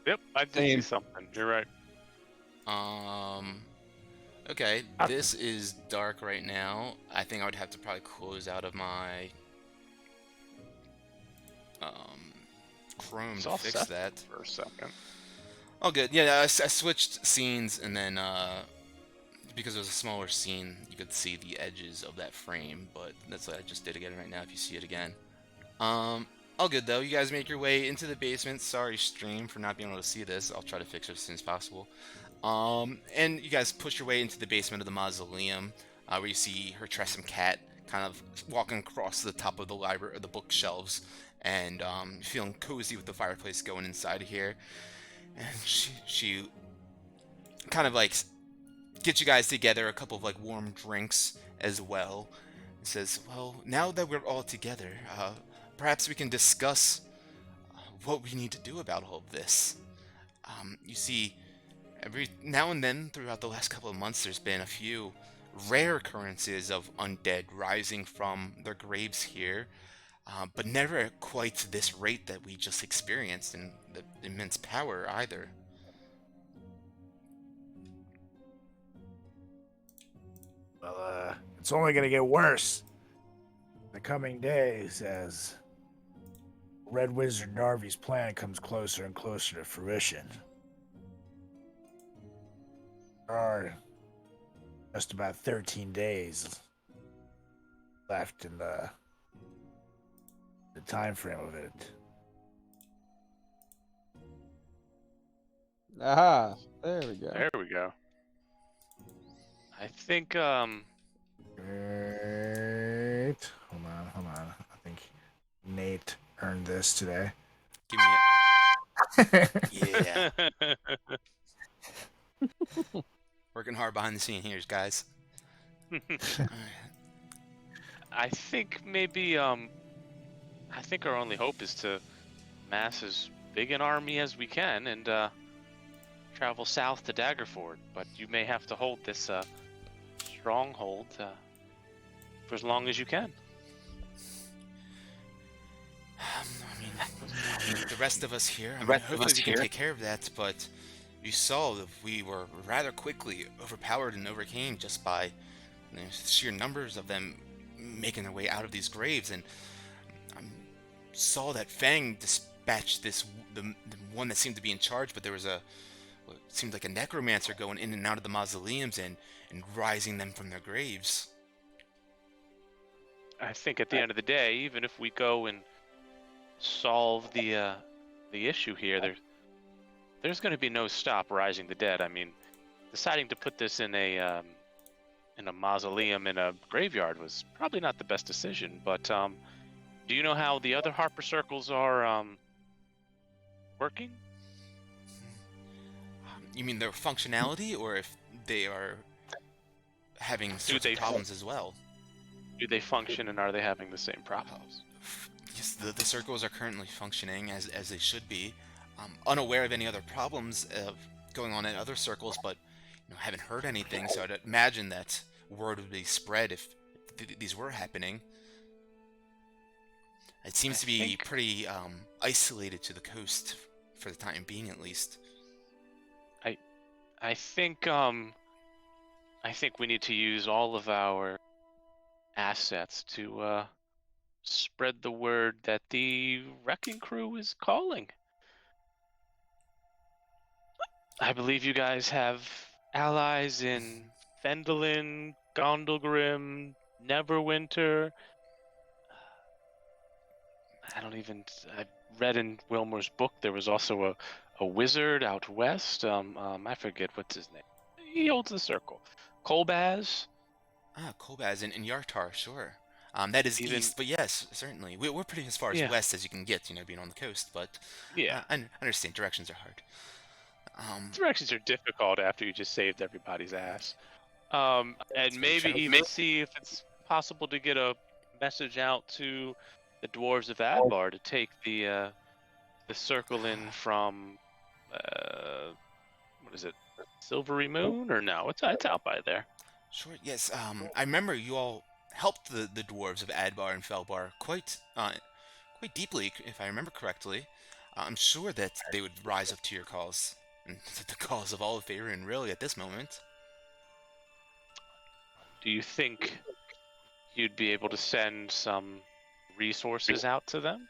Yep, I did see Same. something. You're right. Okay, this is dark right now. I think I would have to probably close out of my Chrome to Saw fix Seth that. for a second. Oh, good. Yeah, I switched scenes, and then because it was a smaller scene, you could see the edges of that frame. But that's what I just did again right now. If you see it again, all good though. You guys make your way into the basement. Sorry, stream, for not being able to see this. I'll try to fix it as soon as possible. And you guys push your way into the basement of the mausoleum, where you see her Tressum cat kind of walking across the top of the library, or the bookshelves, and feeling cozy with the fireplace going inside of here. And she kind of like gets you guys together a couple of like warm drinks as well. And says, "Well, now that we're all together, perhaps we can discuss what we need to do about all of this." You see, every now and then throughout the last couple of months, there's been a few rare occurrences of undead rising from their graves here, but never at quite this rate that we just experienced, and the immense power either. Well, it's only going to get worse in the coming days as Red Wizard Narvi's plan comes closer and closer to fruition. There are just about 13 days left in the time frame of it. Aha, there we go. There we go. I think Wait, hold on. I think Nate earned this today. Give me it. Yeah. Working hard behind the scene here, guys. I think maybe I think our only hope is to mass as big an army as we can and travel south to Daggerford. But you may have to hold this stronghold for as long as you can. I mean, the rest of us here, hopefully we can take care of that, but you saw that we were rather quickly overpowered and overcame just by the sheer numbers of them making their way out of these graves, and I saw that Fang dispatch the one that seemed to be in charge, but there was what seemed like a necromancer going in and out of the mausoleums and rising them from their graves. I think at the end of the day, even if we go and solve the issue here, there's going to be no stop rising the dead. I mean, deciding to put this in a mausoleum in a graveyard was probably not the best decision. But do you know how the other Harper circles are working? You mean their functionality, or if they are having sorts of problems as well? Do they function, and are they having the same problems? Yes, the circles are currently functioning as they should be. Unaware of any other problems going on in other circles, but haven't heard anything, so I'd imagine that word would be spread if these were happening. It seems to be pretty isolated to the coast for the time being, at least. I think we need to use all of our assets to spread the word that the wrecking crew is calling. I believe you guys have allies in Fendelin, Gondelgrim, Neverwinter. I read in Wilmer's book there was also a wizard out west. I forget what's his name. He holds the circle. Kolbaz. Kolbaz and Yartar, sure. That is east, but yes, certainly. We're pretty as far as west as you can get, being on the coast, but yeah, I understand directions are hard. Directions are difficult after you just saved everybody's ass. And maybe even see if it's possible to get a message out to the dwarves of Adbar to take the circle in from what is it, Silvery Moon, or no? It's out by there. Sure. Yes. I remember you all helped the dwarves of Adbar and Felbar quite deeply, if I remember correctly. I'm sure that they would rise up to your calls and the calls of all of Faerun, really, at this moment. Do you think you'd be able to send some resources out to them?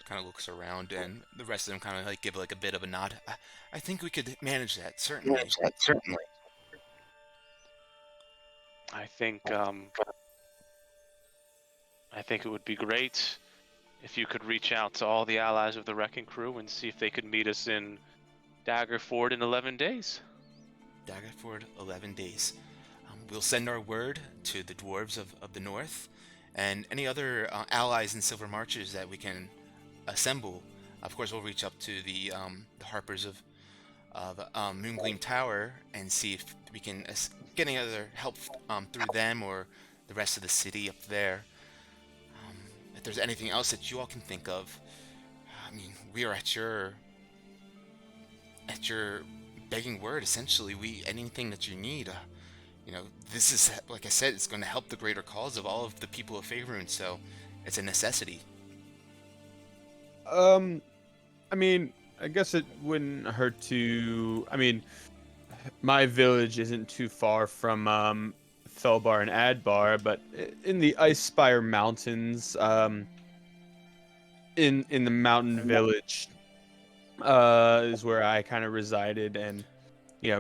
Kind of looks around, and the rest of them kind of like give like a bit of a nod. I think we could manage that, certainly. I think it would be great if you could reach out to all the allies of the Wrecking Crew and see if they could meet us in Daggerford in 11 days. Daggerford, 11 days. We'll send our word to the dwarves of the north, and any other allies and Silver Marches that we can assemble. Of course, we'll reach up to the Harpers of Moongleam Tower and see if we can get any other help through them or the rest of the city up there. If there's anything else that you all can think of, I mean, we are at your begging word. Essentially, anything that you need. This is, like I said, it's going to help the greater cause of all of the people of Faerun, so it's a necessity. I mean, I guess it wouldn't hurt to. I mean, my village isn't too far from Felbar and Adbar, but in the Icespire Mountains, in the mountain village, is where I kind of resided, and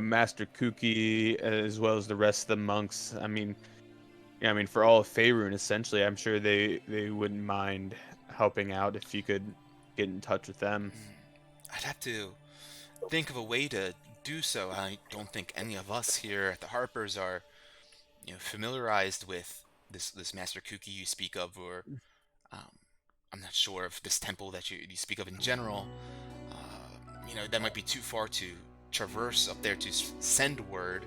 Master Kuki, as well as the rest of the monks. I mean, for all of Faerun, essentially, I'm sure they wouldn't mind helping out if you could get in touch with them. I'd have to think of a way to do so. I don't think any of us here at the Harpers are, familiarized with this Master Kuki you speak of, or I'm not sure if this temple that you speak of in general. That might be too far to traverse up there to send word,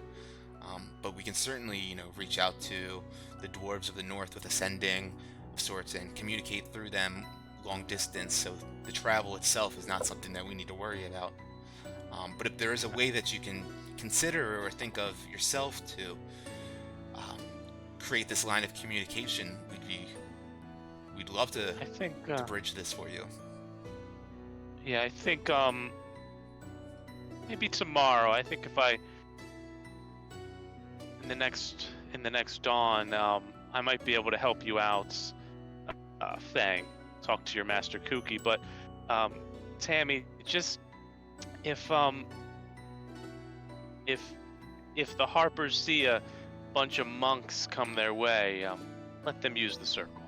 but we can certainly reach out to the dwarves of the north with a sending of sorts and communicate through them long distance, so the travel itself is not something that we need to worry about. But if there is a way that you can consider or think of yourself to create this line of communication, we'd love to bridge this for you. Yeah, I think maybe tomorrow. I think if in the next dawn, I might be able to help you out, Fang. Talk to your Master Kuki, but Tammy, just if the Harpers see a bunch of monks come their way, let them use the circle.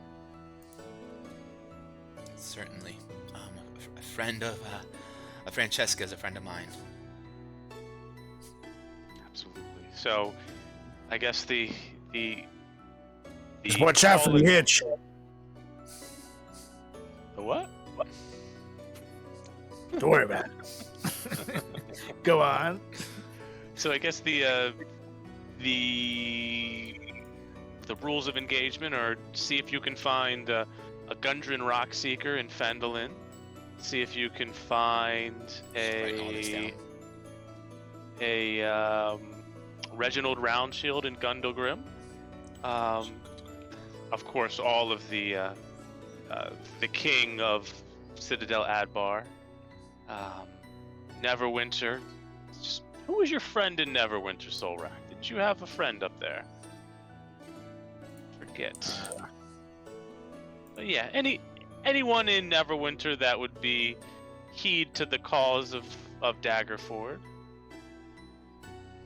Certainly. A friend of Francesca is a friend of mine. Absolutely. So, I guess the just watch out for the hitch. The what? Don't worry about it. Go on. So I guess the rules of engagement are: see if you can find a Gundren Rockseeker in Phandalin. See if you can find a Reginald Roundshield in Gundlegrim. Of course, all of the king of Citadel Adbar. Neverwinter. Who was your friend in Neverwinter, Solrak? Did you have a friend up there? Forget. But yeah, anyone in Neverwinter that would be heed to the cause of Daggerford.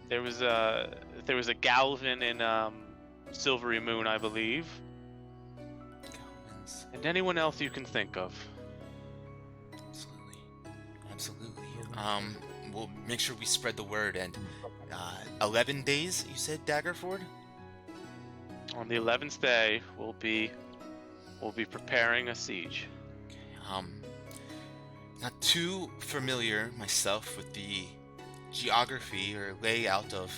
There was a Galvin in Silvery Moon, I believe. Goblins. And anyone else you can think of. Absolutely. We'll make sure we spread the word. And 11 days, you said, Daggerford? On the 11th day, we'll be preparing a siege. Okay. Not too familiar myself with the geography or layout of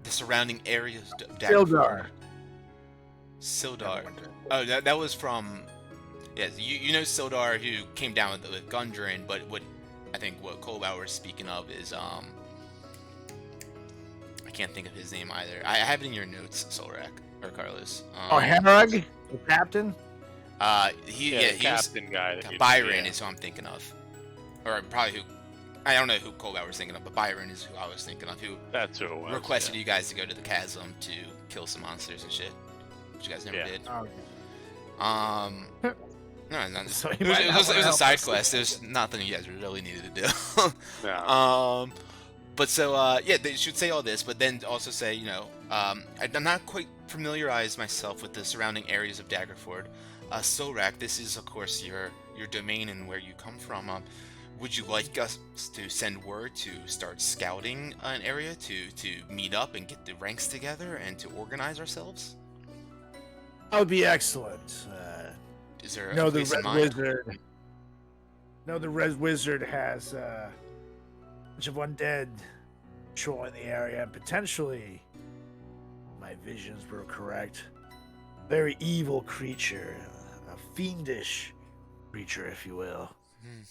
the surrounding areas of Daggerford. Sildar. Oh, that was from... Yes, you know Sildar, who came down with Gundren, but what Kolbauer is speaking of is, I can't think of his name either. I have it in your notes, Solrak, or Carlos. Henrug, the captain? Yeah, yeah, the he was captain guy. That Byron yeah. is who I'm thinking of, or probably who I don't know who Colbert was thinking of, but Byron is who I was thinking of, who That's who it was. requested you guys to go to the chasm to kill some monsters and shit, which you guys never Yeah. did. Okay. No, So it he was, might it not was, wanna it was a help side us. quest. There's nothing you guys really needed to do. Yeah. But so yeah, they should say all this, but then also say, you know, I'm not quite familiarized myself with the surrounding areas of Daggerford. Sorak, this is of course your domain and where you come from. Would you like us to send word to start scouting an area to meet up and get the ranks together and to organize ourselves? That would be excellent. Is there a No, the place in Red mind? Wizard. No, the Red Wizard has a bunch of undead patrolling the area, and potentially, my visions were correct. Very evil creature, a fiendish creature, if you will. Hmm.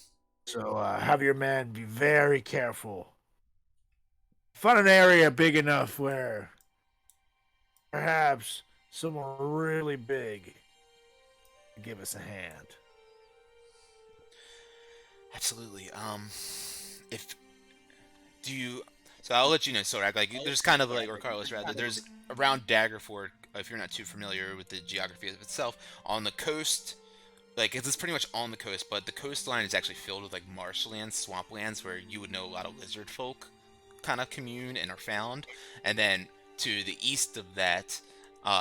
So have your men be very careful. Find an area big enough where perhaps someone really big can give us a hand. Absolutely. If do you, so I'll let you know, Sorak. Like, there's kind of like, or Carlos rather, there's around Daggerford. If you're not too familiar with the geography of itself, on the coast, like it's pretty much on the coast, but the coastline is actually filled with like marshlands, swamplands, where you would know a lot of lizard folk kind of commune and are found. And then to the east of that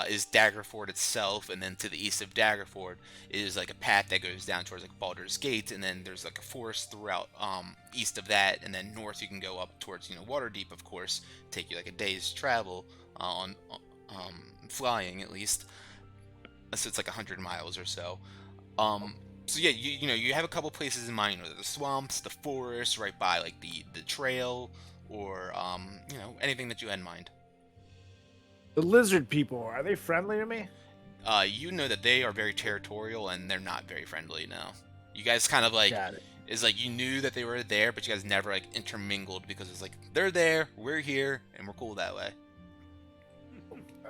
is Daggerford itself, and then to the east of Daggerford is like a path that goes down towards like Baldur's Gate, and then there's like a forest throughout east of that, and then north you can go up towards, you know, Waterdeep, of course, take you like a day's travel on flying at least, so it's like 100 miles or so. So yeah, you know, you have a couple places in mind, whether the swamps, the forest, right by like the trail, or you know, anything that you had in mind. The lizard people, are they friendly to me? You know that they are very territorial and they're not very friendly now. You guys kind of like, Got it. it's like you knew that they were there, but you guys never like intermingled because it's like they're there, we're here, and we're cool that way.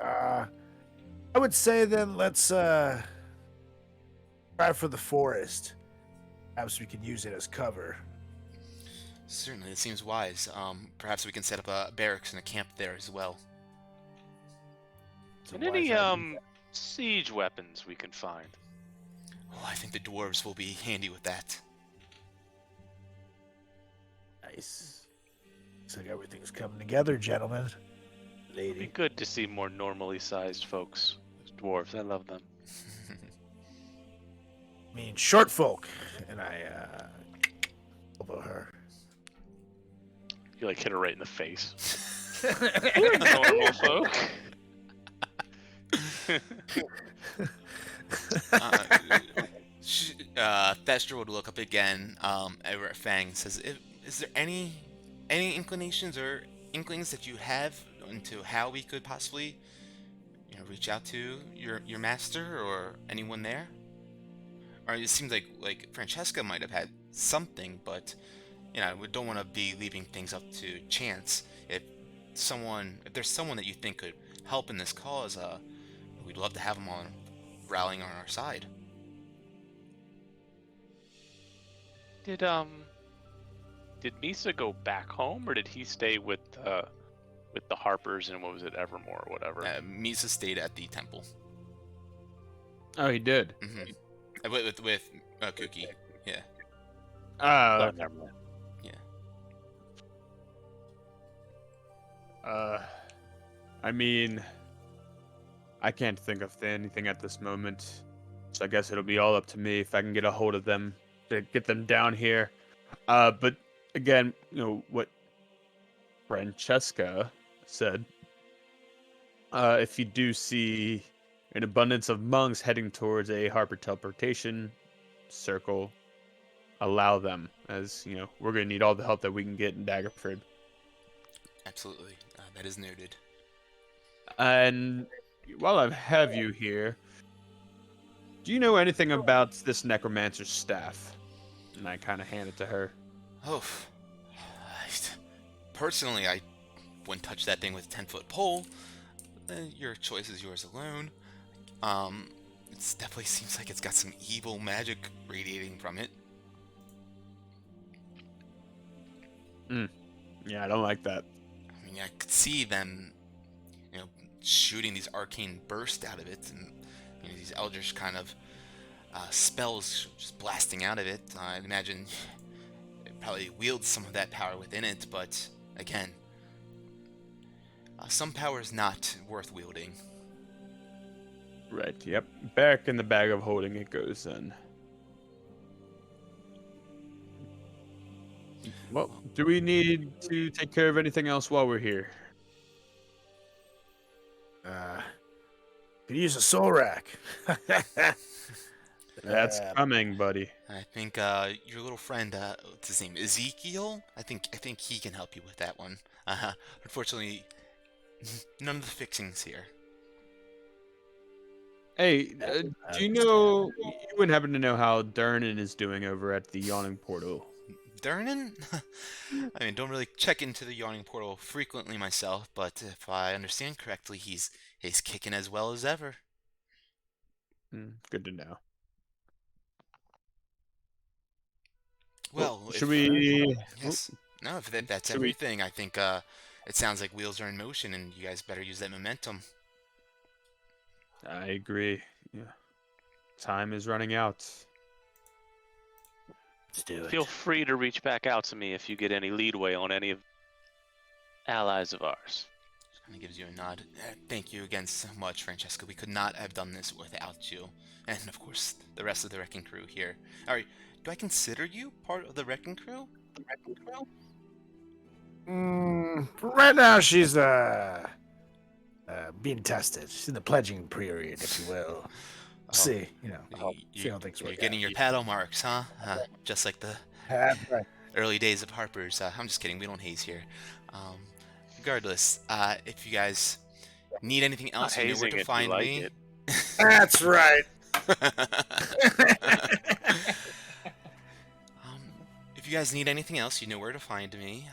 I would say then let's try for the forest. Perhaps we can use it as cover. Certainly, it seems wise. Perhaps we can set up a barracks and a camp there as well. It's a And wise any idea. siege weapons we can find. Oh, I think the dwarves will be handy with that. Nice. Looks like everything's coming together, gentlemen. It'd be Lady. good to see more normally sized folks. Dwarves, I love them. I mean, short folk. And I elbow her. You like hit her right in the face. We're normal folk. Thestra would look up again over at Fang and says, is there any inclinations or inklings that you have into how we could possibly, you know, reach out to your master or anyone there? Or it seems like Francesca might have had something, but you know, we don't want to be leaving things up to chance. If there's someone that you think could help in this cause, we'd love to have them on rallying on our side. Did Misa go back home, or did he stay with the Harpers and what was it, Evermore or whatever? Misa stayed at the temple. Oh, he did. Mm-hmm. With Cookie. Yeah. Oh, never mind. I mean, I can't think of anything at this moment, so I guess it'll be all up to me if I can get a hold of them to get them down here. But again, you know what Francesca said. If you do see an abundance of monks heading towards a Harper teleportation circle, allow them, as you know, we're gonna need all the help that we can get in Daggerford. Absolutely. That is noted. And while I have you here, do you know anything about this necromancer's staff? And I kind of hand it to her. Oh, personally, I wouldn't touch that thing with a 10-foot pole. Your choice is yours alone. It definitely seems like it's got some evil magic radiating from it. Yeah, I don't like that. I mean, I could see them, shooting these arcane bursts out of it, and these eldritch kind of spells just blasting out of it. I'd imagine it probably wields some of that power within it, but again, some power is not worth wielding. Right, yep. Back in the bag of holding it goes then. Well, do we need to take care of anything else while we're here? Could use a soul rack. That's coming, buddy. I think your little friend, what's his name, Ezekiel? I think he can help you with that one. Unfortunately, none of the fixings here. Hey, do you know, you wouldn't happen to know how Durnan is doing over at the Yawning Portal? Durnan? I mean, don't really check into the Yawning Portal frequently myself, but if I understand correctly, he's kicking as well as ever. Good to know. Well, should we... Yes. No, if that's Should we- everything, I think it sounds like wheels are in motion, and you guys better use that momentum. I agree. Yeah. Time is running out. Let's do it. Feel free to reach back out to me if you get any leadway on any of allies of ours. Kind of gives you a nod. Thank you again so much, Francesca. We could not have done this without you. And, of course, the rest of the wrecking crew here. Alright, do I consider you part of the wrecking crew? Right now, she's being tested. She's in the pledging period, if you will. See, see how things work. You're getting your paddle marks, huh? Just like the Right. early days of Harper's. I'm just kidding. We don't haze here. Regardless, if you guys need anything else, you know where to find me. That's right. If you guys need anything else, you know where to find me.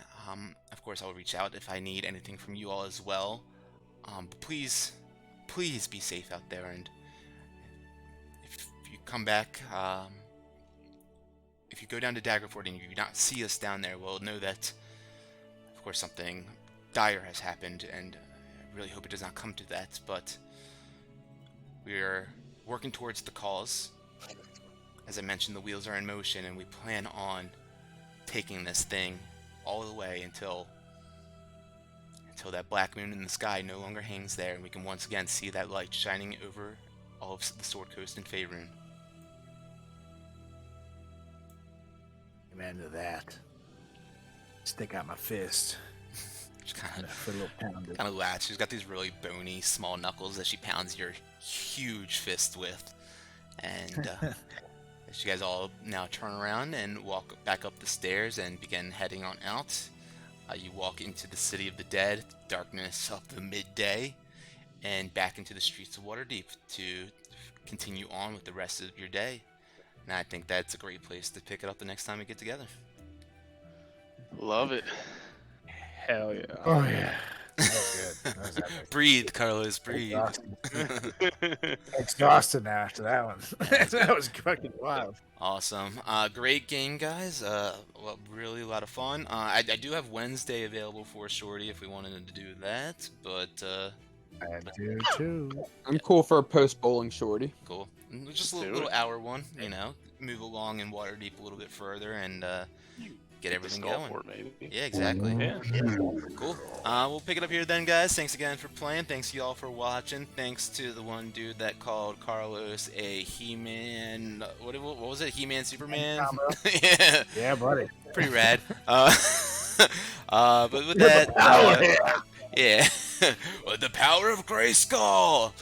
Of course, I'll reach out if I need anything from you all as well. But please be safe out there, and if you come back, if you go down to Daggerford and you do not see us down there, well, know that, of course, something dire has happened, and I really hope it does not come to that, but we're working towards the cause. As I mentioned, the wheels are in motion, and we plan on taking this thing all the way until that black moon in the sky no longer hangs there, and we can once again see that light shining over all of the Sword Coast and Faerun. Amen to that. Stick out my fist. Just kind For a little pounded. of latch. She's got these really bony, small knuckles that she pounds your huge fist with, and as you guys all now turn around and walk back up the stairs and begin heading on out. You walk into the City of the Dead, darkness of the midday, and back into the streets of Waterdeep to continue on with the rest of your day. And I think that's a great place to pick it up the next time we get together. Love it. Hell yeah. Oh, yeah. That was good. That was epic. Breathe, Carlos, breathe. Exhausted now after that one. That was fucking wild. Awesome. Great game, guys. Well, really a lot of fun. I do have Wednesday available for Shorty if we wanted to do that, but I do too. I'm cool for a post-bowling shorty. cool. Just a Do little it. hour one, move along in Waterdeep a little bit further and get everything going. Maybe. Yeah, exactly. Yeah. Cool. We'll pick it up here then, guys. Thanks again for playing. Thanks you all for watching. Thanks to the one dude that called Carlos a He-Man. What was it? He-Man Superman? Yeah, Yeah, buddy. pretty rad. But with that, yeah, with the power of Grayskull.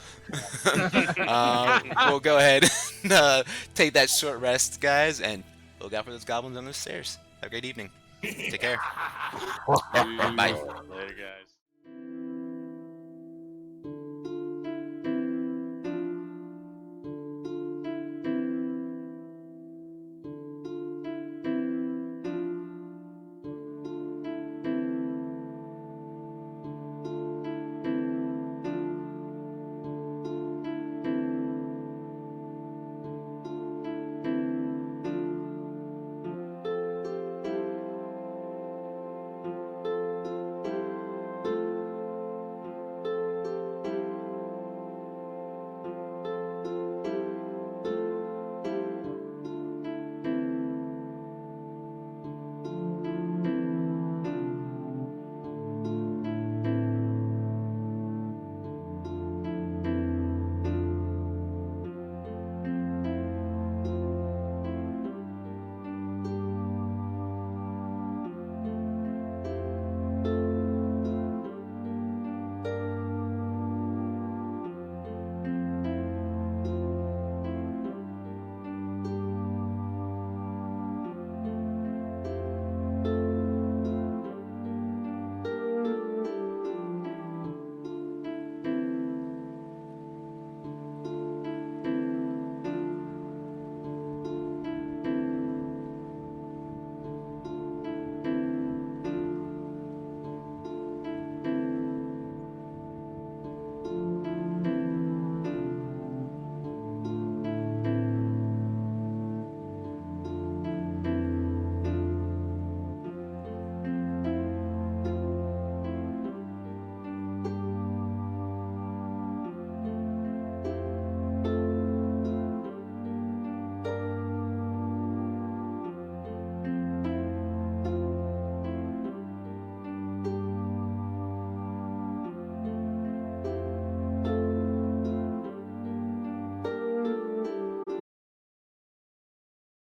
We'll go ahead and take that short rest, guys, and look out for those goblins on the stairs. Have a great evening. Take care. Bye. Later, guys.